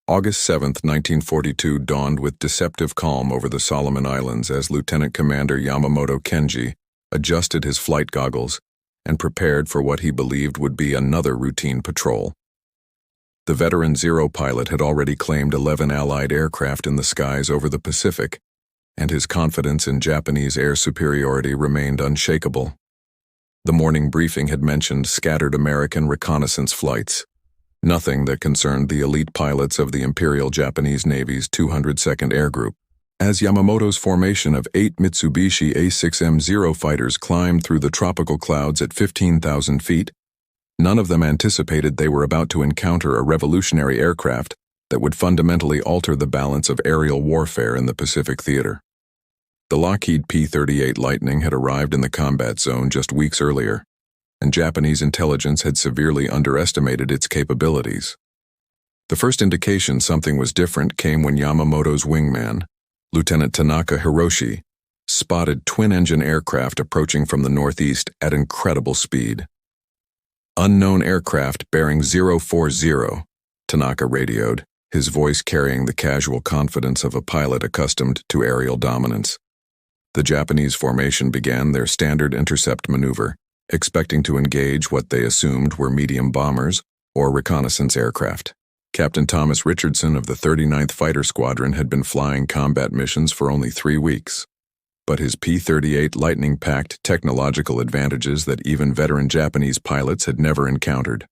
August 7, 1942 dawned with deceptive calm over the Solomon Islands as Lieutenant Commander Yamamoto Kenji adjusted his flight goggles and prepared for what he believed would be another routine patrol. The veteran Zero pilot had already claimed 11 Allied aircraft in the skies over the Pacific, and his confidence in Japanese air superiority remained unshakable. The morning briefing had mentioned scattered American reconnaissance flights, nothing that concerned the elite pilots of the Imperial Japanese Navy's 202nd Air Group. As Yamamoto's formation of 8 Mitsubishi A6M0 fighters climbed through the tropical clouds at 15,000 feet, none of them anticipated they were about to encounter a revolutionary aircraft that would fundamentally alter the balance of aerial warfare in the Pacific theater. The Lockheed P-38 Lightning had arrived in the combat zone just weeks earlier, and Japanese intelligence had severely underestimated its capabilities. The first indication something was different came when Yamamoto's wingman, Lieutenant Tanaka Hiroshi, spotted twin-engine aircraft approaching from the northeast at incredible speed. "Unknown aircraft bearing 040, Tanaka radioed, his voice carrying the casual confidence of a pilot accustomed to aerial dominance. The Japanese formation began their standard intercept maneuver, expecting to engage what they assumed were medium bombers or reconnaissance aircraft. Captain Thomas Richardson of the 39th Fighter Squadron had been flying combat missions for only 3 weeks, but his P-38 Lightning packed technological advantages that even veteran Japanese pilots had never encountered.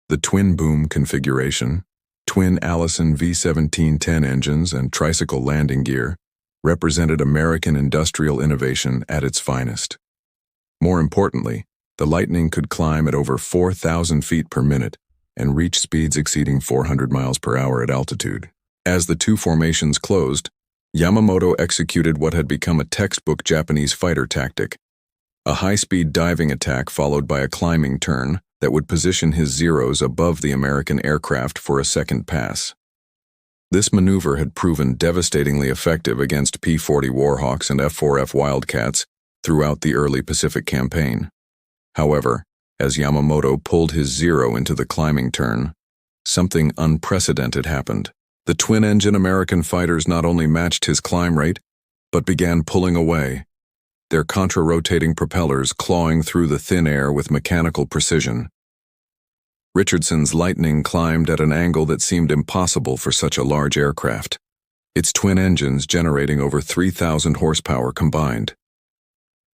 The twin-boom configuration, twin Allison V-1710 engines and tricycle landing gear represented American industrial innovation at its finest. More importantly, the Lightning could climb at over 4,000 feet per minute and reach speeds exceeding 400 miles per hour at altitude. As the two formations closed, Yamamoto executed what had become a textbook Japanese fighter tactic, a high-speed diving attack followed by a climbing turn that would position his Zeros above the American aircraft for a second pass. This maneuver had proven devastatingly effective against P-40 Warhawks and F-4F Wildcats throughout the early Pacific campaign. However, as Yamamoto pulled his Zero into the climbing turn, something unprecedented happened. The twin-engine American fighters not only matched his climb rate, but began pulling away, their contra-rotating propellers clawing through the thin air with mechanical precision. Richardson's Lightning climbed at an angle that seemed impossible for such a large aircraft, its twin engines generating over 3,000 horsepower combined.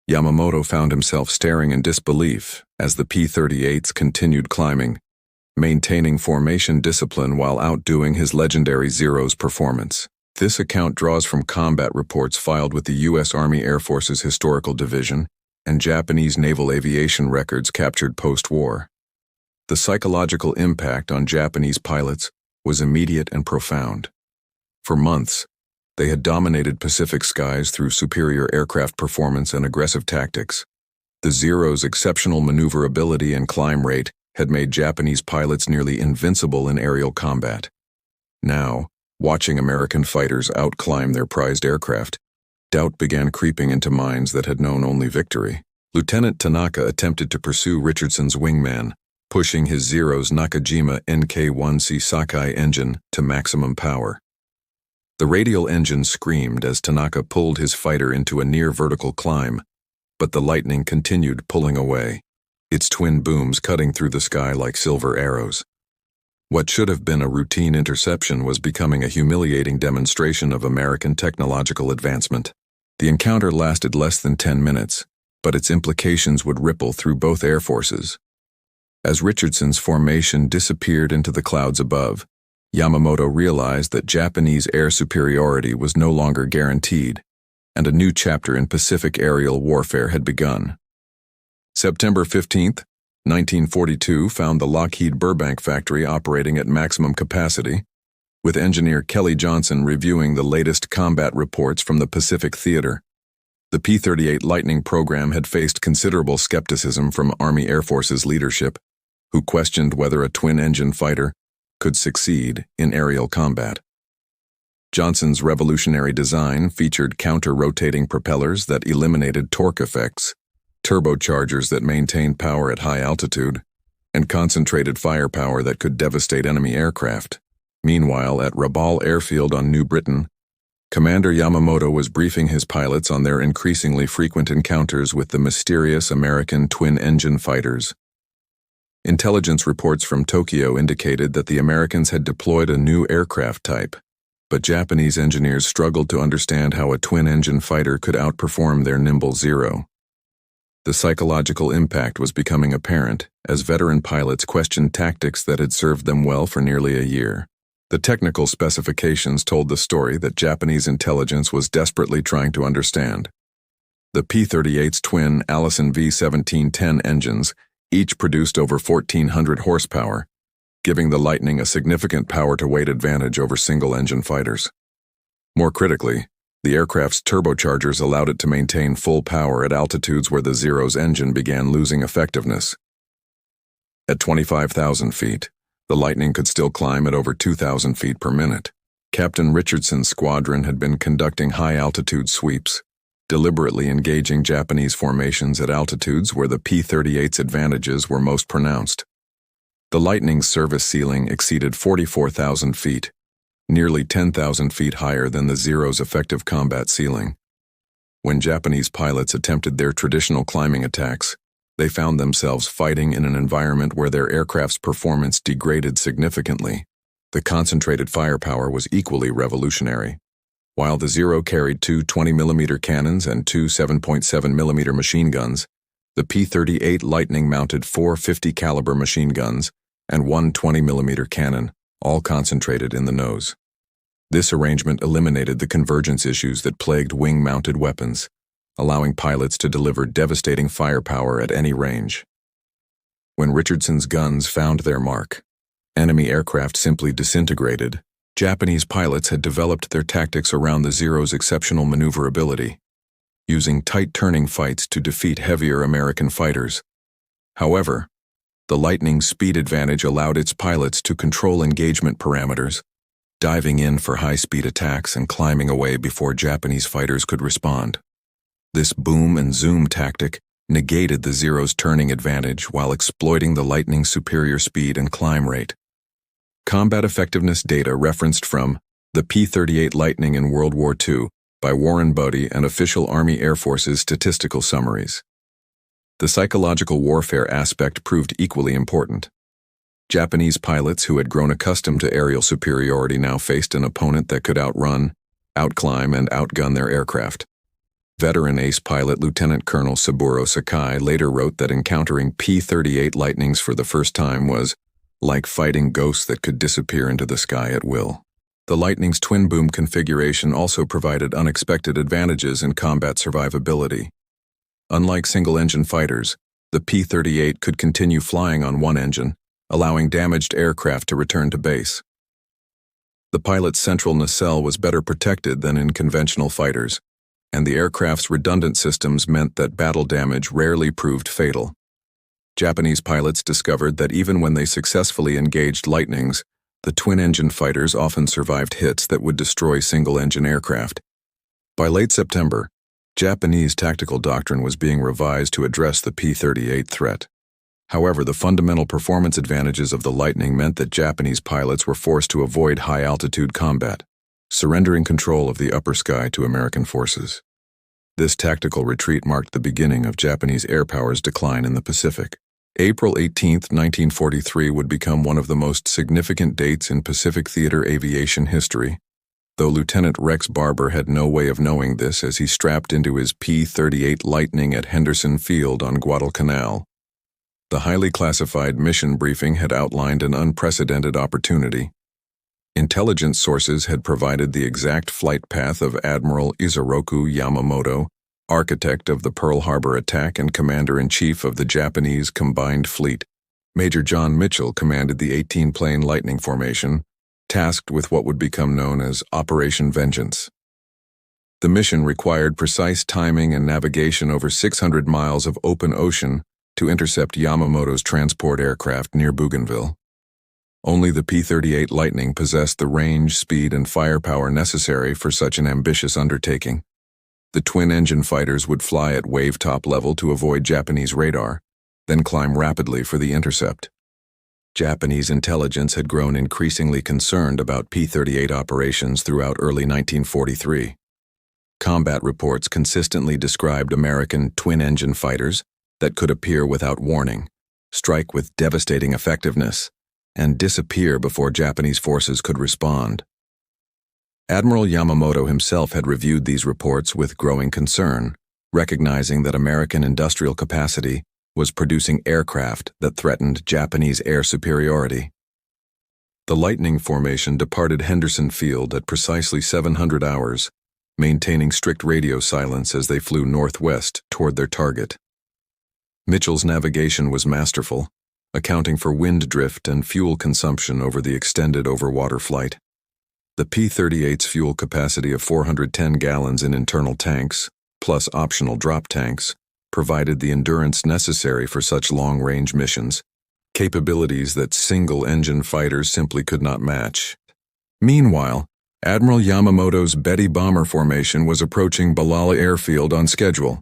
Yamamoto found himself staring in disbelief as the P-38s continued climbing, maintaining formation discipline while outdoing his legendary Zero's performance. This account draws from combat reports filed with the U.S. Army Air Force's Historical Division and Japanese naval aviation records captured post-war. The psychological impact on Japanese pilots was immediate and profound. For months, they had dominated Pacific skies through superior aircraft performance and aggressive tactics. The Zero's exceptional maneuverability and climb rate had made Japanese pilots nearly invincible in aerial combat. Now, watching American fighters outclimb their prized aircraft, doubt began creeping into minds that had known only victory. Lieutenant Tanaka attempted to pursue Richardson's wingman, pushing his Zero's Nakajima NK-1C Sakai engine to maximum power. The radial engine screamed as Tanaka pulled his fighter into a near-vertical climb, but the Lightning continued pulling away, its twin booms cutting through the sky like silver arrows. What should have been a routine interception was becoming a humiliating demonstration of American technological advancement. The encounter lasted less than 10 minutes, but its implications would ripple through both air forces. As Richardson's formation disappeared into the clouds above, Yamamoto realized that Japanese air superiority was no longer guaranteed, and a new chapter in Pacific aerial warfare had begun. September 15, 1942 found the Lockheed Burbank factory operating at maximum capacity, with engineer Kelly Johnson reviewing the latest combat reports from the Pacific theater. The P-38 Lightning program had faced considerable skepticism from Army Air Force's leadership, who questioned whether a twin-engine fighter could succeed in aerial combat. Johnson's revolutionary design featured counter-rotating propellers that eliminated torque effects, turbochargers that maintained power at high altitude, and concentrated firepower that could devastate enemy aircraft. Meanwhile, at Rabaul Airfield on New Britain, Commander Yamamoto was briefing his pilots on their increasingly frequent encounters with the mysterious American twin-engine fighters. Intelligence reports from Tokyo indicated that the Americans had deployed a new aircraft type, but Japanese engineers struggled to understand how a twin-engine fighter could outperform their nimble Zero. The psychological impact was becoming apparent as veteran pilots questioned tactics that had served them well for nearly a year. The technical specifications told the story that Japanese intelligence was desperately trying to understand. The P-38's twin Allison V-1710 engines each produced over 1,400 horsepower, giving the Lightning a significant power-to-weight advantage over single-engine fighters. More critically, the aircraft's turbochargers allowed it to maintain full power at altitudes where the Zero's engine began losing effectiveness. At 25,000 feet, the Lightning could still climb at over 2,000 feet per minute. Captain Richardson's squadron had been conducting high-altitude sweeps, deliberately engaging Japanese formations at altitudes where the P-38's advantages were most pronounced. The Lightning's service ceiling exceeded 44,000 feet, nearly 10,000 feet higher than the Zero's effective combat ceiling. When Japanese pilots attempted their traditional climbing attacks, they found themselves fighting in an environment where their aircraft's performance degraded significantly. The concentrated firepower was equally revolutionary. While the Zero carried two 20mm cannons and two 7.7mm machine guns, the P-38 Lightning mounted four 50 caliber machine guns and one 20mm cannon, all concentrated in the nose. This arrangement eliminated the convergence issues that plagued wing-mounted weapons, allowing pilots to deliver devastating firepower at any range. When Richardson's guns found their mark, enemy aircraft simply disintegrated. Japanese pilots had developed their tactics around the Zero's exceptional maneuverability, using tight turning fights to defeat heavier American fighters. However, the Lightning's speed advantage allowed its pilots to control engagement parameters, diving in for high-speed attacks and climbing away before Japanese fighters could respond. This boom and zoom tactic negated the Zero's turning advantage while exploiting the Lightning's superior speed and climb rate. Combat effectiveness data referenced from the P-38 Lightning in World War II by Warren Bodie and official Army Air Force's statistical summaries. The psychological warfare aspect proved equally important. Japanese pilots who had grown accustomed to aerial superiority now faced an opponent that could outrun, outclimb, and outgun their aircraft. Veteran ace pilot Lieutenant Colonel Saburo Sakai later wrote that encountering P-38 Lightnings for the first time was like fighting ghosts that could disappear into the sky at will. The Lightning's twin-boom configuration also provided unexpected advantages in combat survivability. Unlike single-engine fighters, the P-38 could continue flying on one engine, allowing damaged aircraft to return to base. The pilot's central nacelle was better protected than in conventional fighters, and the aircraft's redundant systems meant that battle damage rarely proved fatal. Japanese pilots discovered that even when they successfully engaged Lightnings, the twin-engine fighters often survived hits that would destroy single-engine aircraft. By late September, Japanese tactical doctrine was being revised to address the P-38 threat. However, the fundamental performance advantages of the Lightning meant that Japanese pilots were forced to avoid high-altitude combat, surrendering control of the upper sky to American forces. This tactical retreat marked the beginning of Japanese air power's decline in the Pacific. April 18, 1943 would become one of the most significant dates in Pacific theater aviation history, though Lieutenant Rex Barber had no way of knowing this as he strapped into his P-38 Lightning at Henderson Field on Guadalcanal. The highly classified mission briefing had outlined an unprecedented opportunity. Intelligence sources had provided the exact flight path of Admiral Isoroku Yamamoto, architect of the Pearl Harbor attack and commander-in-chief of the Japanese Combined Fleet. Major John Mitchell commanded the 18-plane Lightning formation, tasked with what would become known as Operation Vengeance. The mission required precise timing and navigation over 600 miles of open ocean to intercept Yamamoto's transport aircraft near Bougainville. Only the P-38 Lightning possessed the range, speed, and firepower necessary for such an ambitious undertaking. The twin-engine fighters would fly at wave-top level to avoid Japanese radar, then climb rapidly for the intercept. Japanese intelligence had grown increasingly concerned about P-38 operations throughout early 1943. Combat reports consistently described American twin-engine fighters that could appear without warning, strike with devastating effectiveness, and disappear before Japanese forces could respond. Admiral Yamamoto himself had reviewed these reports with growing concern, recognizing that American industrial capacity was producing aircraft that threatened Japanese air superiority. The Lightning formation departed Henderson Field at precisely 700 hours, maintaining strict radio silence as they flew northwest toward their target. Mitchell's navigation was masterful, accounting for wind drift and fuel consumption over the extended overwater flight. The P-38's fuel capacity of 410 gallons in internal tanks, plus optional drop tanks, provided the endurance necessary for such long-range missions, capabilities that single-engine fighters simply could not match. Meanwhile, Admiral Yamamoto's Betty bomber formation was approaching Balala Airfield on schedule,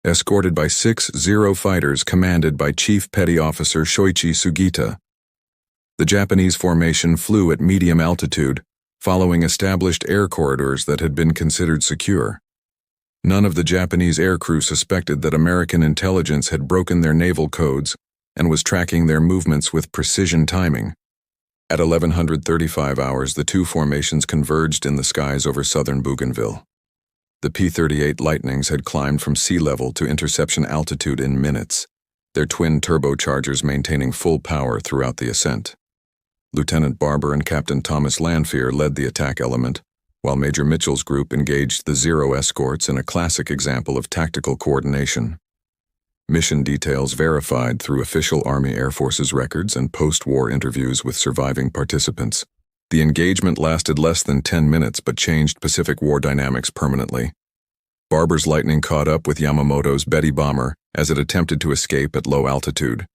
escorted by 6 Zero fighters commanded by Chief Petty Officer Shoichi Sugita. The Japanese formation flew at medium altitude, following established air corridors that had been considered secure. None of the Japanese aircrew suspected that American intelligence had broken their naval codes and was tracking their movements with precision timing. At 1135 hours, the two formations converged in the skies over southern Bougainville. The P-38 Lightnings had climbed from sea level to interception altitude in minutes, their twin turbochargers maintaining full power throughout the ascent. Lieutenant Barber and Captain Thomas Lanphier led the attack element, while Major Mitchell's group engaged the Zero escorts in a classic example of tactical coordination. Mission details verified through official Army Air Forces records and post-war interviews with surviving participants. The engagement lasted less than 10 minutes but changed Pacific War dynamics permanently. Barber's Lightning caught up with Yamamoto's Betty bomber as it attempted to escape at low altitude,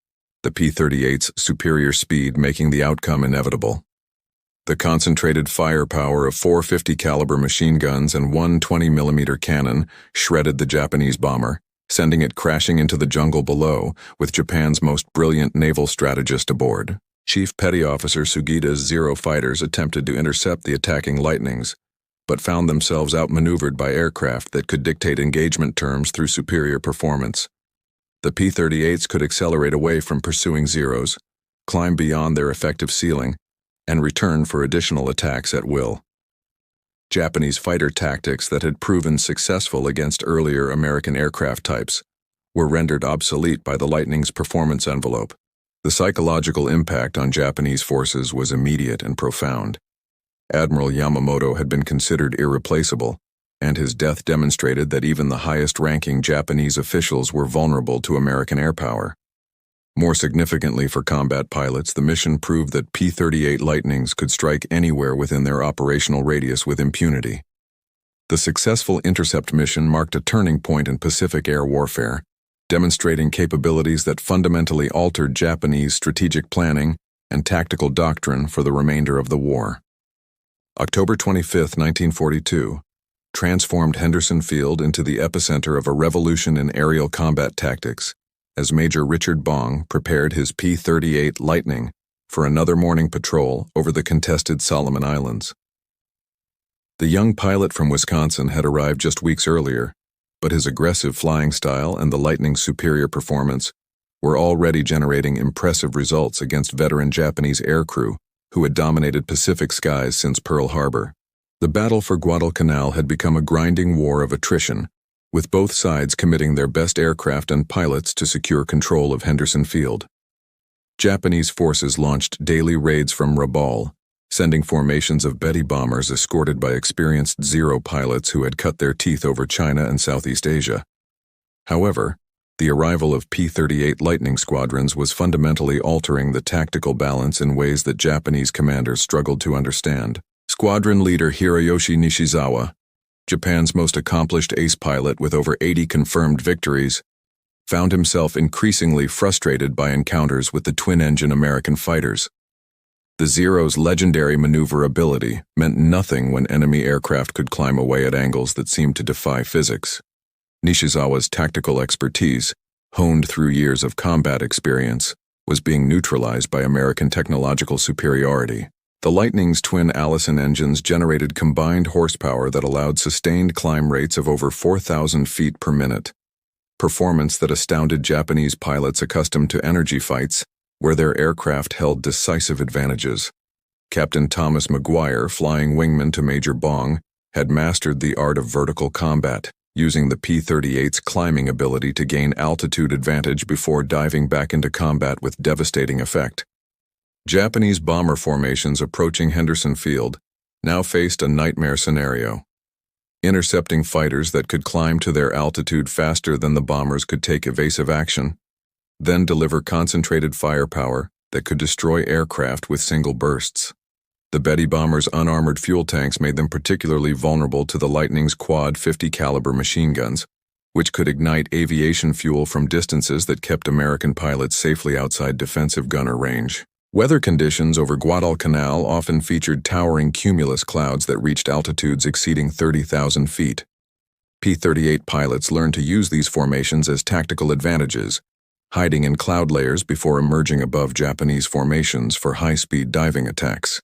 the P-38's superior speed making the outcome inevitable. The concentrated firepower of 450 caliber machine guns and one 20mm cannon shredded the Japanese bomber, sending it crashing into the jungle below, with Japan's most brilliant naval strategist aboard. Chief Petty Officer Sugita's Zero fighters attempted to intercept the attacking Lightnings, but found themselves outmaneuvered by aircraft that could dictate engagement terms through superior performance. The P-38s could accelerate away from pursuing Zeros, climb beyond their effective ceiling, and return for additional attacks at will. Japanese fighter tactics that had proven successful against earlier American aircraft types were rendered obsolete by the Lightning's performance envelope. The psychological impact on Japanese forces was immediate and profound. Admiral Yamamoto had been considered irreplaceable, and his death demonstrated that even the highest-ranking Japanese officials were vulnerable to American airpower. More significantly for combat pilots, the mission proved that P-38 Lightnings could strike anywhere within their operational radius with impunity. The successful intercept mission marked a turning point in Pacific air warfare, demonstrating capabilities that fundamentally altered Japanese strategic planning and tactical doctrine for the remainder of the war. October 25, 1942, transformed Henderson Field into the epicenter of a revolution in aerial combat tactics, as Major Richard Bong prepared his P-38 Lightning for another morning patrol over the contested Solomon Islands. The young pilot from Wisconsin had arrived just weeks earlier, but his aggressive flying style and the Lightning's superior performance were already generating impressive results against veteran Japanese aircrew who had dominated Pacific skies since Pearl Harbor. The battle for Guadalcanal had become a grinding war of attrition, with both sides committing their best aircraft and pilots to secure control of Henderson Field. Japanese forces launched daily raids from Rabaul, sending formations of Betty bombers escorted by experienced Zero pilots who had cut their teeth over China and Southeast Asia. However, the arrival of P-38 Lightning squadrons was fundamentally altering the tactical balance in ways that Japanese commanders struggled to understand. Squadron leader Hiroyoshi Nishizawa, Japan's most accomplished ace pilot with over 80 confirmed victories, found himself increasingly frustrated by encounters with the twin-engine American fighters. The Zero's legendary maneuverability meant nothing when enemy aircraft could climb away at angles that seemed to defy physics. Nishizawa's tactical expertise, honed through years of combat experience, was being neutralized by American technological superiority. The Lightning's twin Allison engines generated combined horsepower that allowed sustained climb rates of over 4,000 feet per minute, performance that astounded Japanese pilots accustomed to energy fights, where their aircraft held decisive advantages. Captain Thomas McGuire, flying wingman to Major Bong, had mastered the art of vertical combat, using the P-38's climbing ability to gain altitude advantage before diving back into combat with devastating effect. Japanese bomber formations approaching Henderson Field now faced a nightmare scenario. Intercepting fighters that could climb to their altitude faster than the bombers could take evasive action, then deliver concentrated firepower that could destroy aircraft with single bursts. The Betty bombers' unarmored fuel tanks made them particularly vulnerable to the Lightning's quad 50 caliber machine guns, which could ignite aviation fuel from distances that kept American pilots safely outside defensive gunner range. Weather conditions over Guadalcanal often featured towering cumulus clouds that reached altitudes exceeding 30,000 feet. P-38 pilots learned to use these formations as tactical advantages, hiding in cloud layers before emerging above Japanese formations for high-speed diving attacks.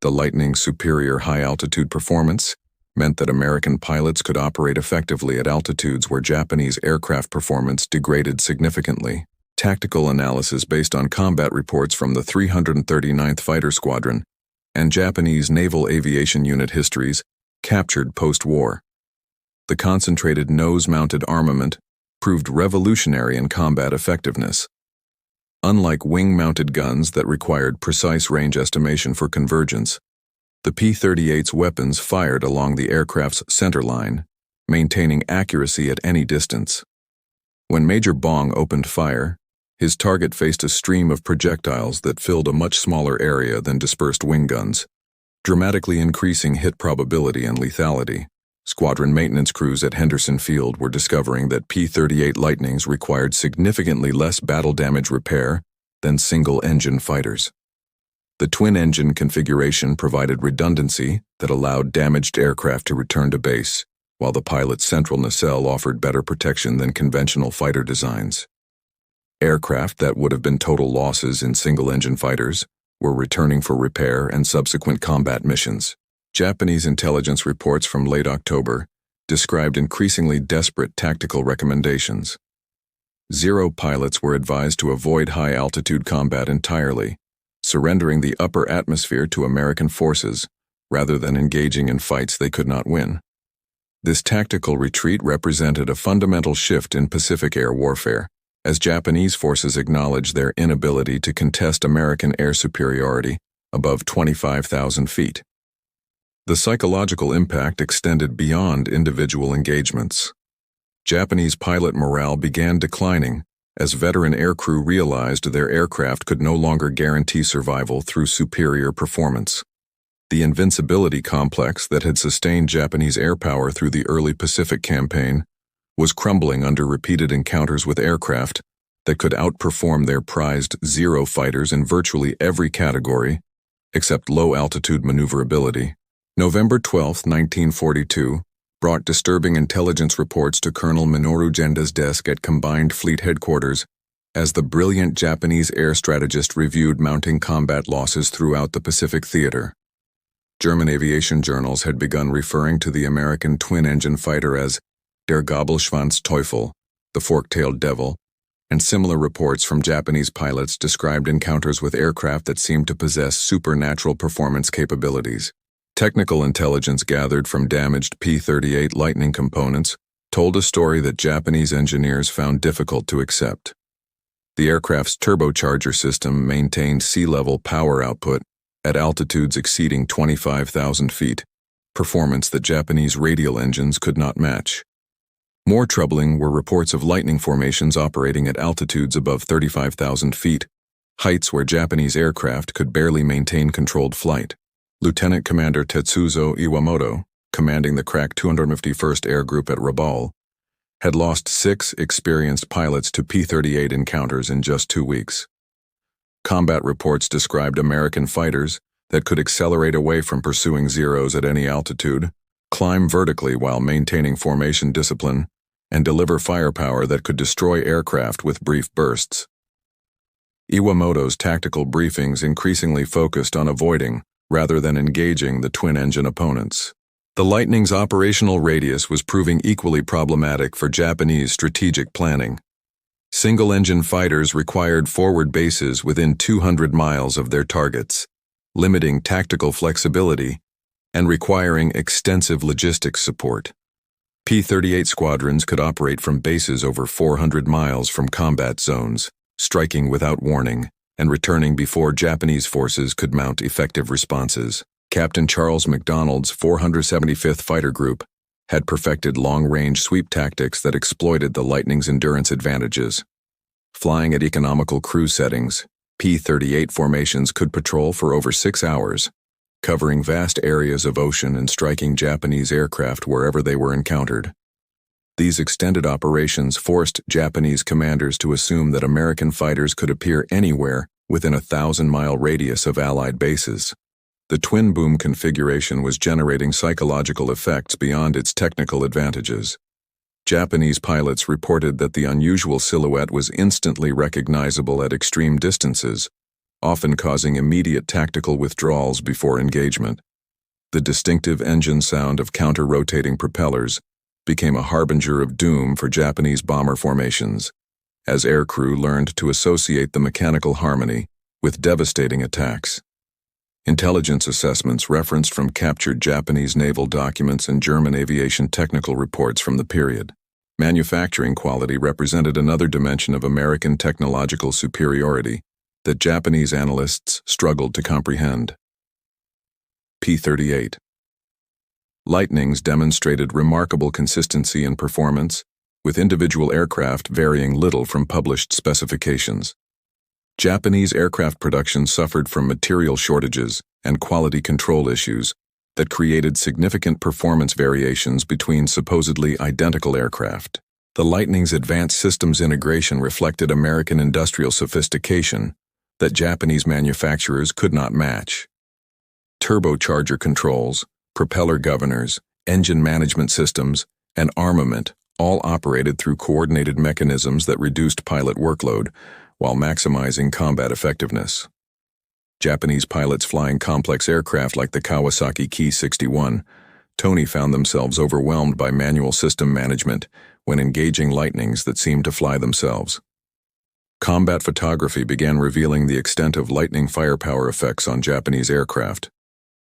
The Lightning's superior high-altitude performance meant that American pilots could operate effectively at altitudes where Japanese aircraft performance degraded significantly. Tactical analysis based on combat reports from the 339th Fighter Squadron and Japanese Naval Aviation Unit histories captured post-war. The concentrated nose-mounted armament proved revolutionary in combat effectiveness. Unlike wing-mounted guns that required precise range estimation for convergence, the P-38's weapons fired along the aircraft's center line, maintaining accuracy at any distance. When Major Bong opened fire, his target faced a stream of projectiles that filled a much smaller area than dispersed wing guns, dramatically increasing hit probability and lethality. Squadron maintenance crews at Henderson Field were discovering that P-38 Lightnings required significantly less battle damage repair than single-engine fighters. The twin-engine configuration provided redundancy that allowed damaged aircraft to return to base, while the pilot's central nacelle offered better protection than conventional fighter designs. Aircraft that would have been total losses in single-engine fighters were returning for repair and subsequent combat missions. Japanese intelligence reports from late October described increasingly desperate tactical recommendations. Zero pilots were advised to avoid high-altitude combat entirely, surrendering the upper atmosphere to American forces rather than engaging in fights they could not win. This tactical retreat represented a fundamental shift in Pacific air warfare, as Japanese forces acknowledged their inability to contest American air superiority above 25,000 feet. The psychological impact extended beyond individual engagements. Japanese pilot morale began declining as veteran aircrew realized their aircraft could no longer guarantee survival through superior performance. The invincibility complex that had sustained Japanese air power through the early Pacific campaign was crumbling under repeated encounters with aircraft that could outperform their prized Zero fighters in virtually every category, except low-altitude maneuverability. November 12, 1942, brought disturbing intelligence reports to Colonel Minoru Genda's desk at Combined Fleet Headquarters as the brilliant Japanese air strategist reviewed mounting combat losses throughout the Pacific theater. German aviation journals had begun referring to the American twin-engine fighter as der Gabelschwanz-Teufel, the fork-tailed devil, and similar reports from Japanese pilots described encounters with aircraft that seemed to possess supernatural performance capabilities. Technical intelligence gathered from damaged P-38 Lightning components told a story that Japanese engineers found difficult to accept. The aircraft's turbocharger system maintained sea-level power output at altitudes exceeding 25,000 feet, performance that Japanese radial engines could not match. More troubling were reports of Lightning formations operating at altitudes above 35,000 feet, heights where Japanese aircraft could barely maintain controlled flight. Lieutenant Commander Tetsuzo Iwamoto, commanding the crack 251st Air Group at Rabaul, had lost 6 experienced pilots to P-38 encounters in just 2 weeks. Combat reports described American fighters that could accelerate away from pursuing Zeros at any altitude, climb vertically while maintaining formation discipline, and deliver firepower that could destroy aircraft with brief bursts. Iwamoto's tactical briefings increasingly focused on avoiding, rather than engaging, the twin-engine opponents. The Lightning's operational radius was proving equally problematic for Japanese strategic planning. Single-engine fighters required forward bases within 200 miles of their targets, limiting tactical flexibility and requiring extensive logistics support. P-38 squadrons could operate from bases over 400 miles from combat zones, striking without warning and returning before Japanese forces could mount effective responses. Captain Charles MacDonald's 475th Fighter Group had perfected long-range sweep tactics that exploited the Lightning's endurance advantages. Flying at economical cruise settings, P-38 formations could patrol for over 6 hours, covering vast areas of ocean and striking Japanese aircraft wherever they were encountered. These extended operations forced Japanese commanders to assume that American fighters could appear anywhere within a 1,000-mile radius of Allied bases. The twin-boom configuration was generating psychological effects beyond its technical advantages. Japanese pilots reported that the unusual silhouette was instantly recognizable at extreme distances, often causing immediate tactical withdrawals before engagement. The distinctive engine sound of counter-rotating propellers became a harbinger of doom for Japanese bomber formations, as aircrew learned to associate the mechanical harmony with devastating attacks. Intelligence assessments referenced from captured Japanese naval documents and German aviation technical reports from the period. Manufacturing quality represented another dimension of American technological superiority that Japanese analysts struggled to comprehend. P-38. Lightnings demonstrated remarkable consistency in performance, with individual aircraft varying little from published specifications. Japanese aircraft production suffered from material shortages and quality control issues that created significant performance variations between supposedly identical aircraft. The Lightning's advanced systems integration reflected American industrial sophistication that Japanese manufacturers could not match. Turbocharger controls, propeller governors, engine management systems, and armament all operated through coordinated mechanisms that reduced pilot workload while maximizing combat effectiveness. Japanese pilots flying complex aircraft like the Kawasaki Ki-61, Tony found themselves overwhelmed by manual system management when engaging Lightnings that seemed to fly themselves. Combat photography began revealing the extent of Lightning firepower effects on Japanese aircraft.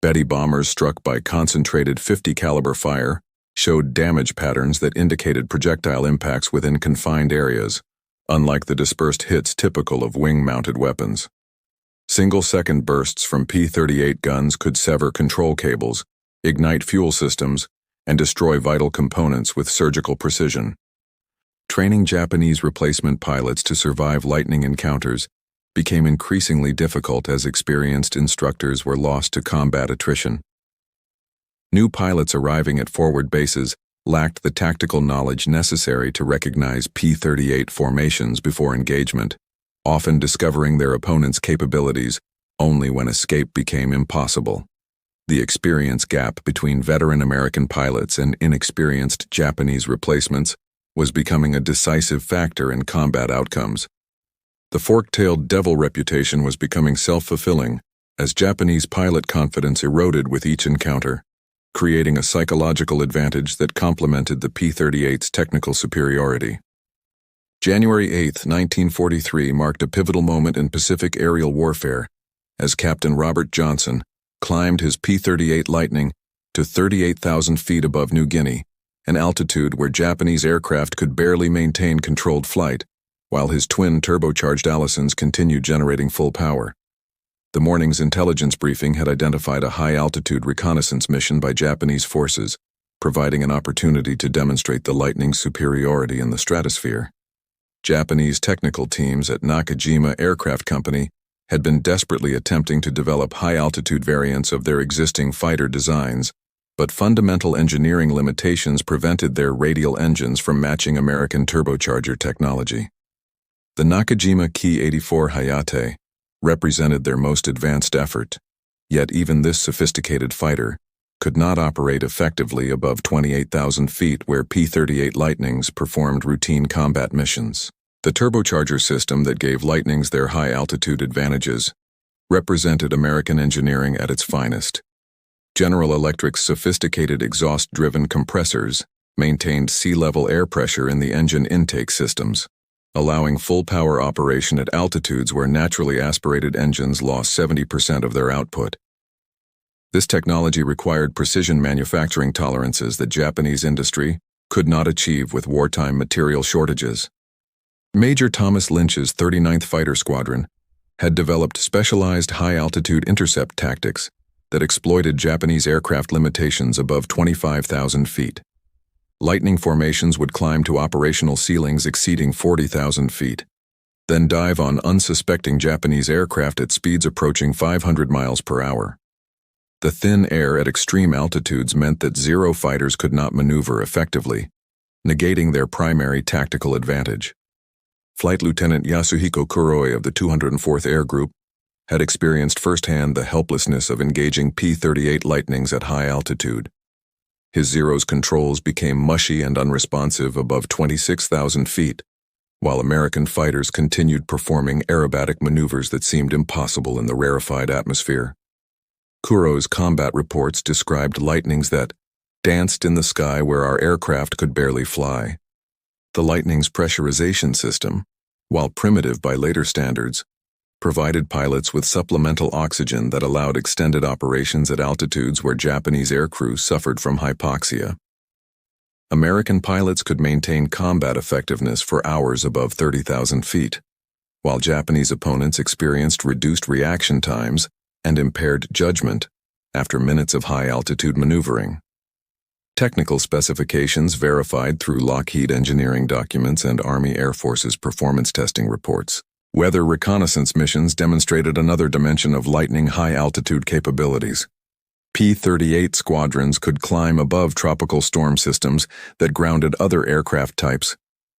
Betty bombers struck by concentrated .50 caliber fire showed damage patterns that indicated projectile impacts within confined areas, unlike the dispersed hits typical of wing-mounted weapons. Single-second bursts from P-38 guns could sever control cables, ignite fuel systems, and destroy vital components with surgical precision. Training Japanese replacement pilots to survive Lightning encounters became increasingly difficult as experienced instructors were lost to combat attrition. New pilots arriving at forward bases lacked the tactical knowledge necessary to recognize P-38 formations before engagement, often discovering their opponent's capabilities only when escape became impossible. The experience gap between veteran American pilots and inexperienced Japanese replacements was becoming a decisive factor in combat outcomes. The fork-tailed devil reputation was becoming self-fulfilling as Japanese pilot confidence eroded with each encounter, creating a psychological advantage that complemented the P-38's technical superiority. January 8, 1943 marked a pivotal moment in Pacific aerial warfare as Captain Robert Johnson climbed his P-38 Lightning to 38,000 feet above New Guinea, an altitude where Japanese aircraft could barely maintain controlled flight, while his twin turbocharged Allisons continued generating full power. The morning's intelligence briefing had identified a high-altitude reconnaissance mission by Japanese forces, providing an opportunity to demonstrate the Lightning's superiority in the stratosphere. Japanese technical teams at Nakajima Aircraft Company had been desperately attempting to develop high-altitude variants of their existing fighter designs, but fundamental engineering limitations prevented their radial engines from matching American turbocharger technology. The Nakajima Ki-84 Hayate represented their most advanced effort, yet even this sophisticated fighter could not operate effectively above 28,000 feet where P-38 Lightnings performed routine combat missions. The turbocharger system that gave Lightnings their high-altitude advantages represented American engineering at its finest. General Electric's sophisticated exhaust-driven compressors maintained sea-level air pressure in the engine intake systems, allowing full-power operation at altitudes where naturally aspirated engines lost 70% of their output. This technology required precision manufacturing tolerances that Japanese industry could not achieve with wartime material shortages. Major Thomas Lynch's 39th Fighter Squadron had developed specialized high-altitude intercept tactics that exploited Japanese aircraft limitations above 25,000 feet. Lightning formations would climb to operational ceilings exceeding 40,000 feet, then dive on unsuspecting Japanese aircraft at speeds approaching 500 miles per hour. The thin air at extreme altitudes meant that Zero fighters could not maneuver effectively, negating their primary tactical advantage. Flight Lieutenant Yasuhiko Kuroi of the 204th Air Group had experienced firsthand the helplessness of engaging P-38 Lightnings at high altitude. His Zero's controls became mushy and unresponsive above 26,000 feet, while American fighters continued performing aerobatic maneuvers that seemed impossible in the rarefied atmosphere. Kuroi's combat reports described Lightnings that danced in the sky where our aircraft could barely fly. The Lightning's pressurization system, while primitive by later standards, provided pilots with supplemental oxygen that allowed extended operations at altitudes where Japanese aircrew suffered from hypoxia. American pilots could maintain combat effectiveness for hours above 30,000 feet, while Japanese opponents experienced reduced reaction times and impaired judgment after minutes of high-altitude maneuvering. Technical specifications verified through Lockheed engineering documents and Army Air Force's performance testing reports. Weather reconnaissance missions demonstrated another dimension of Lightning high-altitude capabilities. P-38 squadrons could climb above tropical storm systems that grounded other aircraft types,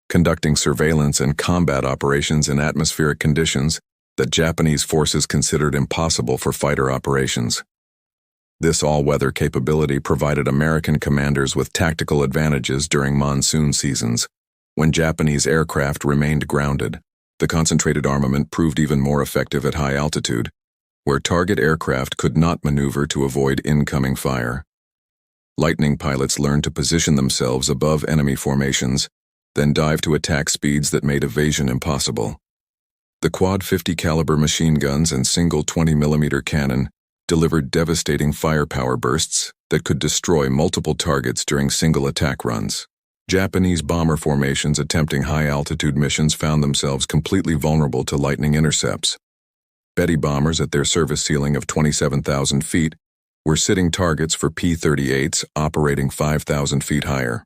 conducting surveillance and combat operations in atmospheric conditions that Japanese forces considered impossible for fighter operations. This all-weather capability provided American commanders with tactical advantages during monsoon seasons, when Japanese aircraft remained grounded. The concentrated armament proved even more effective at high altitude, where target aircraft could not maneuver to avoid incoming fire. Lightning pilots learned to position themselves above enemy formations, then dive to attack speeds that made evasion impossible. The quad 50 caliber machine guns and single 20mm cannon delivered devastating firepower bursts that could destroy multiple targets during single attack runs. Japanese bomber formations attempting high-altitude missions found themselves completely vulnerable to Lightning intercepts. Betty bombers at their service ceiling of 27,000 feet were sitting targets for P-38s operating 5,000 feet higher.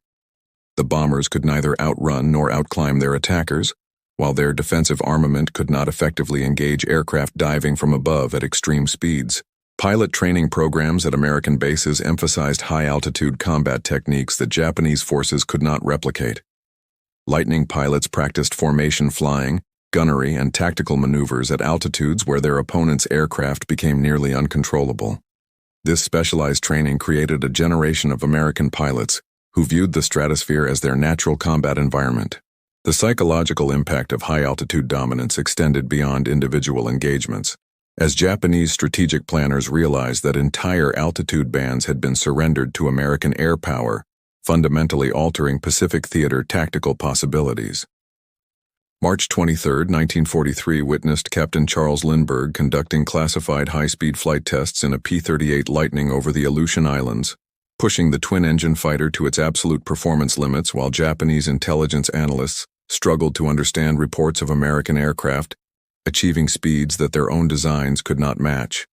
The bombers could neither outrun nor outclimb their attackers, while their defensive armament could not effectively engage aircraft diving from above at extreme speeds. Pilot training programs at American bases emphasized high-altitude combat techniques that Japanese forces could not replicate. Lightning pilots practiced formation flying, gunnery, and tactical maneuvers at altitudes where their opponents' aircraft became nearly uncontrollable. This specialized training created a generation of American pilots who viewed the stratosphere as their natural combat environment. The psychological impact of high-altitude dominance extended beyond individual engagements, as Japanese strategic planners realized that entire altitude bands had been surrendered to American air power, fundamentally altering Pacific theater tactical possibilities. March 23, 1943 witnessed Captain Charles Lindbergh conducting classified high-speed flight tests in a P-38 Lightning over the Aleutian Islands, pushing the twin-engine fighter to its absolute performance limits while Japanese intelligence analysts struggled to understand reports of American aircraft achieving speeds that their own designs could not match.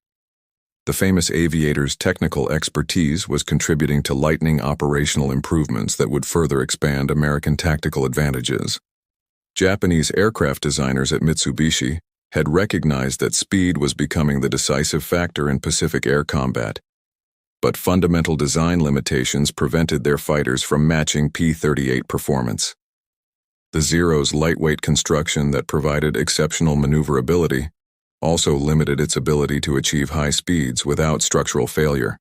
The famous aviator's technical expertise was contributing to Lightning operational improvements that would further expand American tactical advantages. Japanese aircraft designers at Mitsubishi had recognized that speed was becoming the decisive factor in Pacific air combat, but fundamental design limitations prevented their fighters from matching P-38 performance. The Zero's lightweight construction that provided exceptional maneuverability also limited its ability to achieve high speeds without structural failure.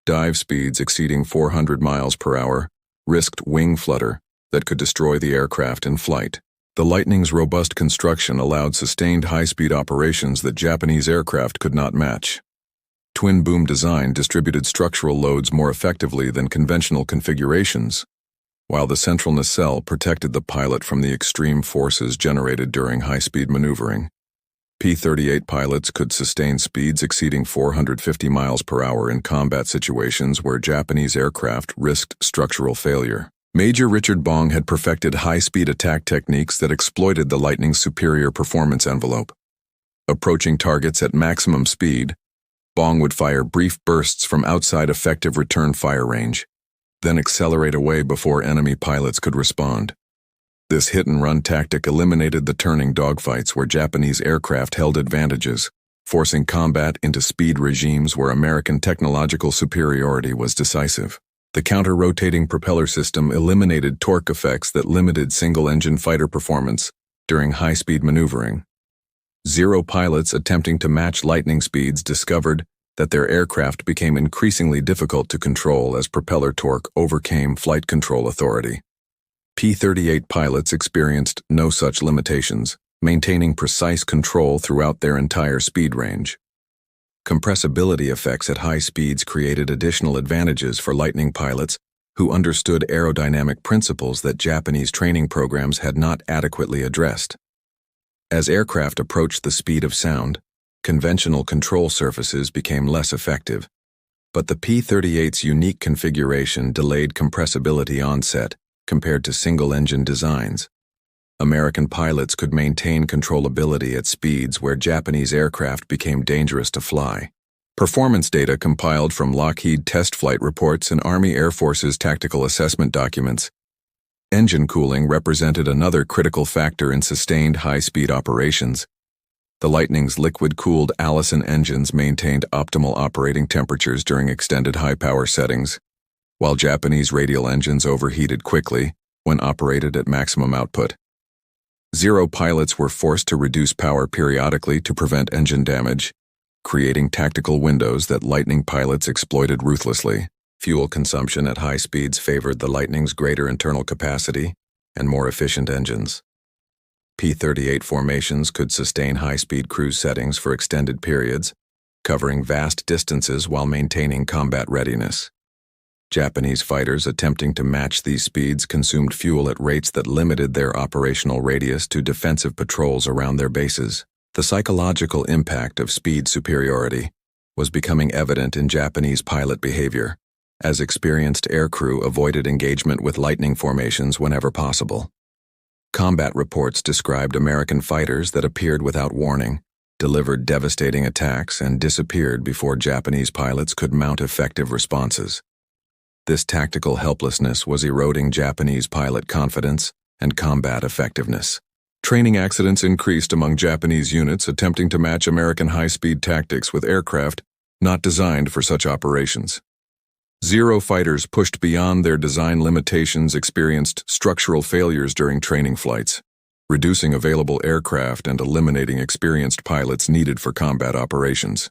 Dive speeds exceeding 400 miles per hour risked wing flutter that could destroy the aircraft in flight. The Lightning's robust construction allowed sustained high-speed operations that Japanese aircraft could not match. Twin-boom design distributed structural loads more effectively than conventional configurations, while the central nacelle protected the pilot from the extreme forces generated during high-speed maneuvering. P-38 pilots could sustain speeds exceeding 450 miles per hour in combat situations where Japanese aircraft risked structural failure. Major Richard Bong had perfected high-speed attack techniques that exploited the Lightning's superior performance envelope. Approaching targets at maximum speed, Bong would fire brief bursts from outside effective return fire range, then accelerate away before enemy pilots could respond. This hit-and-run tactic eliminated the turning dogfights where Japanese aircraft held advantages, forcing combat into speed regimes where American technological superiority was decisive. The counter-rotating propeller system eliminated torque effects that limited single-engine fighter performance during high-speed maneuvering. Zero pilots attempting to match Lightning speeds discovered that their aircraft became increasingly difficult to control as propeller torque overcame flight control authority. P-38 pilots experienced no such limitations, maintaining precise control throughout their entire speed range. Compressibility effects at high speeds created additional advantages for Lightning pilots who understood aerodynamic principles that Japanese training programs had not adequately addressed. As aircraft approached the speed of sound, conventional control surfaces became less effective, but the P-38's unique configuration delayed compressibility onset compared to single-engine designs. American pilots could maintain controllability at speeds where Japanese aircraft became dangerous to fly. Performance data compiled from Lockheed test flight reports and Army Air Force's tactical assessment documents. Engine cooling represented another critical factor in sustained high-speed operations. The Lightning's liquid-cooled Allison engines maintained optimal operating temperatures during extended high-power settings, while Japanese radial engines overheated quickly when operated at maximum output. Zero pilots were forced to reduce power periodically to prevent engine damage, creating tactical windows that Lightning pilots exploited ruthlessly. Fuel consumption at high speeds favored the Lightning's greater internal capacity and more efficient engines. P-38 formations could sustain high-speed cruise settings for extended periods, covering vast distances while maintaining combat readiness. Japanese fighters attempting to match these speeds consumed fuel at rates that limited their operational radius to defensive patrols around their bases. The psychological impact of speed superiority was becoming evident in Japanese pilot behavior, as experienced aircrew avoided engagement with Lightning formations whenever possible. Combat reports described American fighters that appeared without warning, delivered devastating attacks, and disappeared before Japanese pilots could mount effective responses. This tactical helplessness was eroding Japanese pilot confidence and combat effectiveness. Training accidents increased among Japanese units attempting to match American high-speed tactics with aircraft not designed for such operations. Zero fighters pushed beyond their design limitations experienced structural failures during training flights, reducing available aircraft and eliminating experienced pilots needed for combat operations.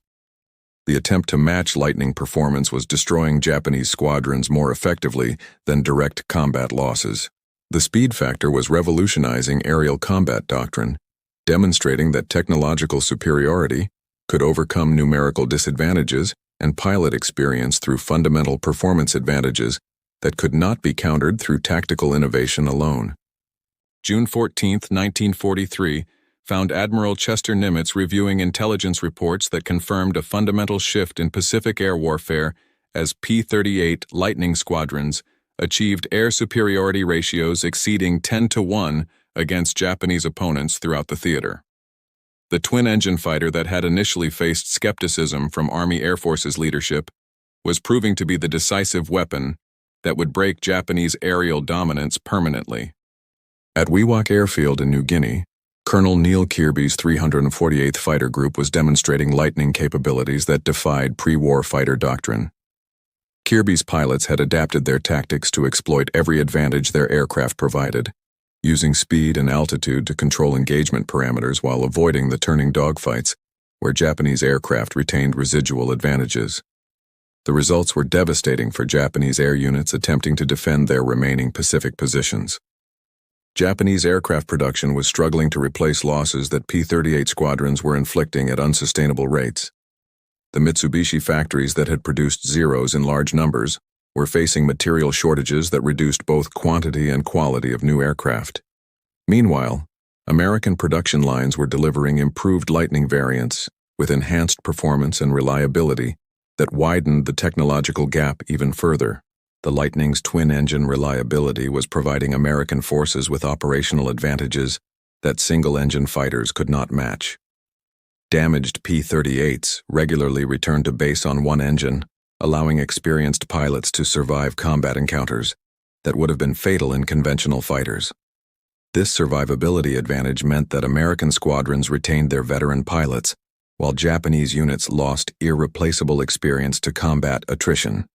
The attempt to match Lightning performance was destroying Japanese squadrons more effectively than direct combat losses. The speed factor was revolutionizing aerial combat doctrine, demonstrating that technological superiority could overcome numerical disadvantages and pilot experience through fundamental performance advantages that could not be countered through tactical innovation alone. June 14, 1943, found Admiral Chester Nimitz reviewing intelligence reports that confirmed a fundamental shift in Pacific air warfare as P-38 Lightning squadrons achieved air superiority ratios exceeding 10-to-1 against Japanese opponents throughout the theater. The twin-engine fighter that had initially faced skepticism from Army Air Force's leadership was proving to be the decisive weapon that would break Japanese aerial dominance permanently. At Wewak Airfield in New Guinea, Colonel Neil Kirby's 348th Fighter Group was demonstrating Lightning capabilities that defied pre-war fighter doctrine. Kirby's pilots had adapted their tactics to exploit every advantage their aircraft provided, using speed and altitude to control engagement parameters while avoiding the turning dogfights, where Japanese aircraft retained residual advantages. The results were devastating for Japanese air units attempting to defend their remaining Pacific positions. Japanese aircraft production was struggling to replace losses that P-38 squadrons were inflicting at unsustainable rates. The Mitsubishi factories that had produced Zeros in large numbers were facing material shortages that reduced both quantity and quality of new aircraft. Meanwhile, American production lines were delivering improved Lightning variants with enhanced performance and reliability that widened the technological gap even further. The Lightning's twin-engine reliability was providing American forces with operational advantages that single-engine fighters could not match. Damaged P-38s regularly returned to base on one engine, allowing experienced pilots to survive combat encounters that would have been fatal in conventional fighters. This survivability advantage meant that American squadrons retained their veteran pilots, while Japanese units lost irreplaceable experience to combat attrition.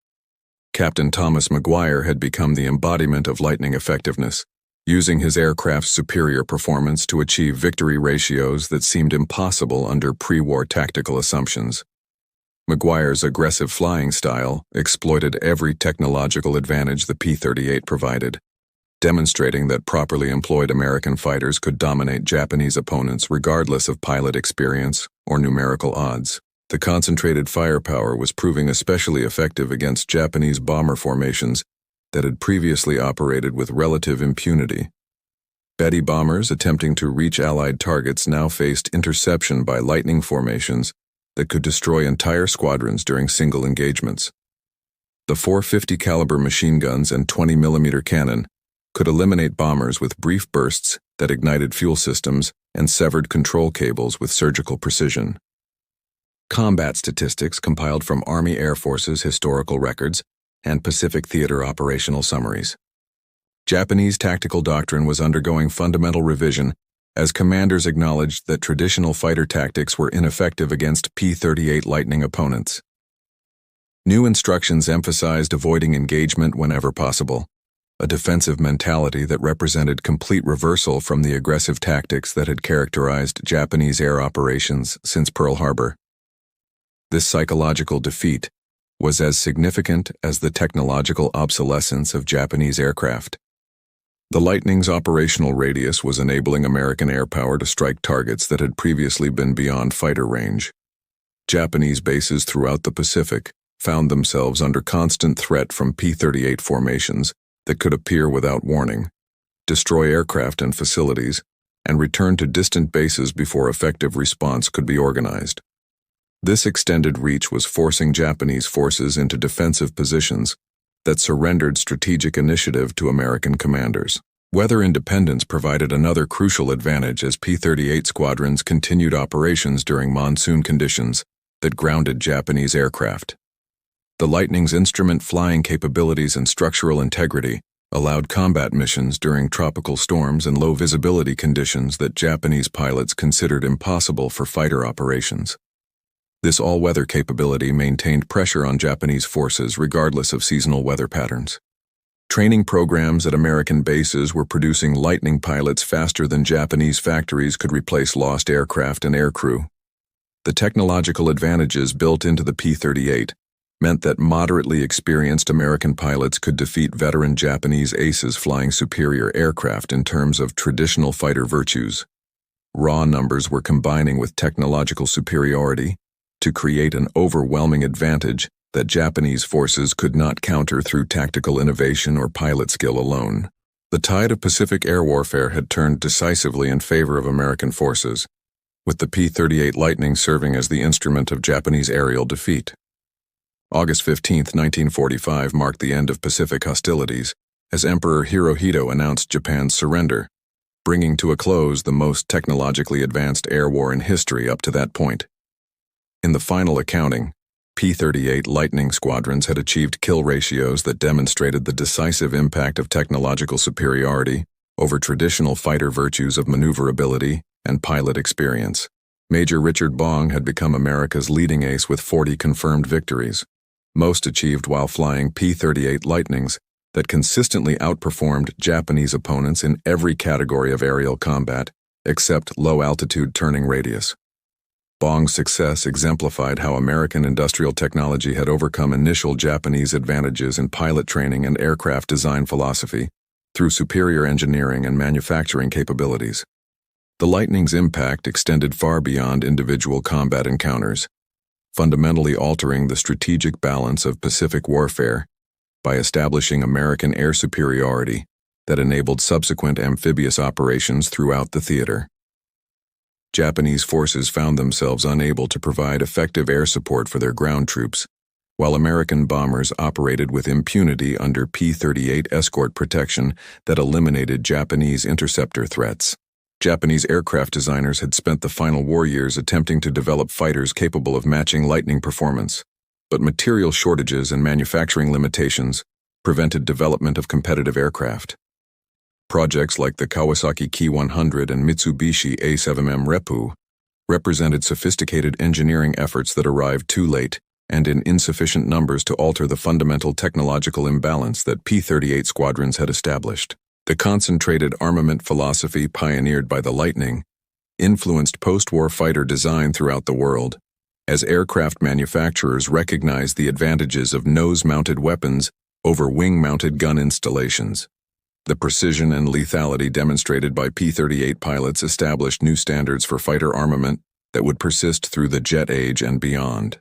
Captain Thomas Maguire had become the embodiment of Lightning effectiveness, using his aircraft's superior performance to achieve victory ratios that seemed impossible under pre-war tactical assumptions. Maguire's aggressive flying style exploited every technological advantage the P-38 provided, demonstrating that properly employed American fighters could dominate Japanese opponents regardless of pilot experience or numerical odds. The concentrated firepower was proving especially effective against Japanese bomber formations that had previously operated with relative impunity. Betty bombers attempting to reach Allied targets now faced interception by Lightning formations that could destroy entire squadrons during single engagements. The 450 caliber machine guns and 20mm cannon could eliminate bombers with brief bursts that ignited fuel systems and severed control cables with surgical precision. Combat statistics compiled from Army Air Force's historical records and Pacific Theater operational summaries. Japanese tactical doctrine was undergoing fundamental revision as commanders acknowledged that traditional fighter tactics were ineffective against P-38 Lightning opponents. New instructions emphasized avoiding engagement whenever possible, a defensive mentality that represented complete reversal from the aggressive tactics that had characterized Japanese air operations since Pearl Harbor. This psychological defeat was as significant as the technological obsolescence of Japanese aircraft. The Lightning's operational radius was enabling American air power to strike targets that had previously been beyond fighter range. Japanese bases throughout the Pacific found themselves under constant threat from P-38 formations that could appear without warning, destroy aircraft and facilities, and return to distant bases before effective response could be organized. This extended reach was forcing Japanese forces into defensive positions that surrendered strategic initiative to American commanders. Weather independence provided another crucial advantage as P-38 squadrons continued operations during monsoon conditions that grounded Japanese aircraft. The Lightning's instrument flying capabilities and structural integrity allowed combat missions during tropical storms and low visibility conditions that Japanese pilots considered impossible for fighter operations. This all-weather capability maintained pressure on Japanese forces regardless of seasonal weather patterns. Training programs at American bases were producing Lightning pilots faster than Japanese factories could replace lost aircraft and aircrew. The technological advantages built into the P-38 meant that moderately experienced American pilots could defeat veteran Japanese aces flying superior aircraft in terms of traditional fighter virtues. Raw numbers were combining with technological superiority to create an overwhelming advantage that Japanese forces could not counter through tactical innovation or pilot skill alone. The tide of Pacific air warfare had turned decisively in favor of American forces, with the P-38 Lightning serving as the instrument of Japanese aerial defeat. August 15, 1945 marked the end of Pacific hostilities as Emperor Hirohito announced Japan's surrender, bringing to a close the most technologically advanced air war in history up to that point. In the final accounting, P-38 Lightning squadrons had achieved kill ratios that demonstrated the decisive impact of technological superiority over traditional fighter virtues of maneuverability and pilot experience. Major Richard Bong had become America's leading ace with 40 confirmed victories, most achieved while flying P-38 Lightnings that consistently outperformed Japanese opponents in every category of aerial combat except low-altitude turning radius. Bong's success exemplified how American industrial technology had overcome initial Japanese advantages in pilot training and aircraft design philosophy, through superior engineering and manufacturing capabilities. The Lightning's impact extended far beyond individual combat encounters, fundamentally altering the strategic balance of Pacific warfare by establishing American air superiority that enabled subsequent amphibious operations throughout the theater. Japanese forces found themselves unable to provide effective air support for their ground troops, while American bombers operated with impunity under P-38 escort protection that eliminated Japanese interceptor threats. Japanese aircraft designers had spent the final war years attempting to develop fighters capable of matching Lightning performance, but material shortages and manufacturing limitations prevented development of competitive aircraft. Projects like the Kawasaki Ki-100 and Mitsubishi A-7M Reppu represented sophisticated engineering efforts that arrived too late and in insufficient numbers to alter the fundamental technological imbalance that P-38 squadrons had established. The concentrated armament philosophy pioneered by the Lightning influenced post-war fighter design throughout the world, as aircraft manufacturers recognized the advantages of nose-mounted weapons over wing-mounted gun installations. The precision and lethality demonstrated by P-38 pilots established new standards for fighter armament that would persist through the jet age and beyond.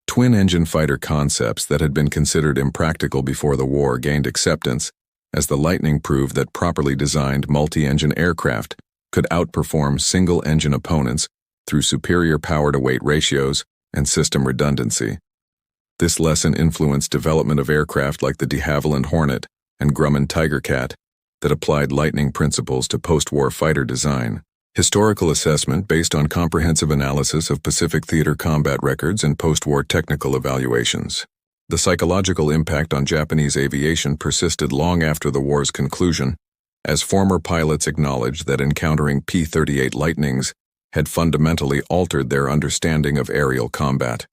Twin-engine fighter concepts that had been considered impractical before the war gained acceptance as the Lightning proved that properly designed multi-engine aircraft could outperform single-engine opponents through superior power-to-weight ratios and system redundancy. This lesson influenced development of aircraft like the de Havilland Hornet and Grumman Tigercat that applied Lightning principles to post-war fighter design. Historical assessment based on comprehensive analysis of Pacific theater combat records and post-war technical evaluations. The psychological impact on Japanese aviation persisted long after the war's conclusion, as former pilots acknowledged that encountering P-38 Lightnings had fundamentally altered their understanding of aerial combat.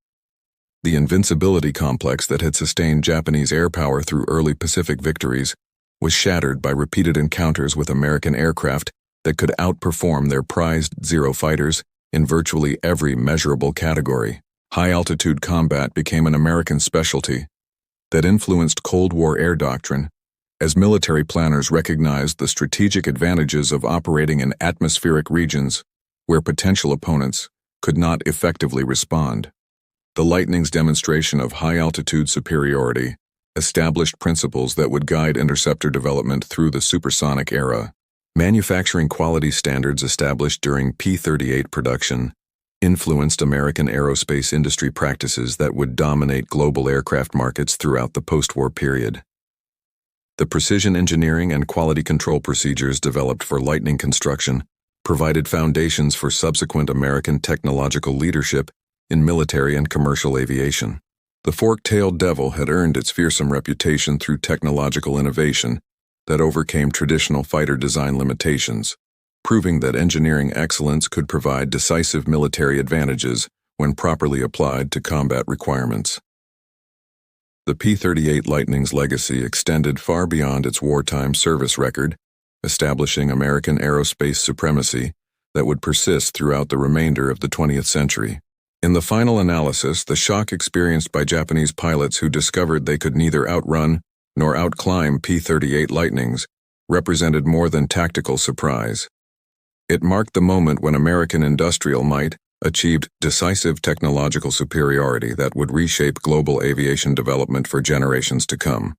The invincibility complex that had sustained Japanese air power through early Pacific victories was shattered by repeated encounters with American aircraft that could outperform their prized Zero fighters in virtually every measurable category. High-altitude combat became an American specialty that influenced Cold War air doctrine, as military planners recognized the strategic advantages of operating in atmospheric regions where potential opponents could not effectively respond. The Lightning's demonstration of high-altitude superiority established principles that would guide interceptor development through the supersonic era. Manufacturing quality standards established during P-38 production influenced American aerospace industry practices that would dominate global aircraft markets throughout the post-war period. The precision engineering and quality control procedures developed for Lightning construction provided foundations for subsequent American technological leadership in military and commercial aviation. The fork-tailed devil had earned its fearsome reputation through technological innovation that overcame traditional fighter design limitations, proving that engineering excellence could provide decisive military advantages when properly applied to combat requirements. The P-38 Lightning's legacy extended far beyond its wartime service record, establishing American aerospace supremacy that would persist throughout the remainder of the 20th century. In the final analysis, the shock experienced by Japanese pilots who discovered they could neither outrun nor outclimb P-38 Lightnings represented more than tactical surprise. It marked the moment when American industrial might achieved decisive technological superiority that would reshape global aviation development for generations to come.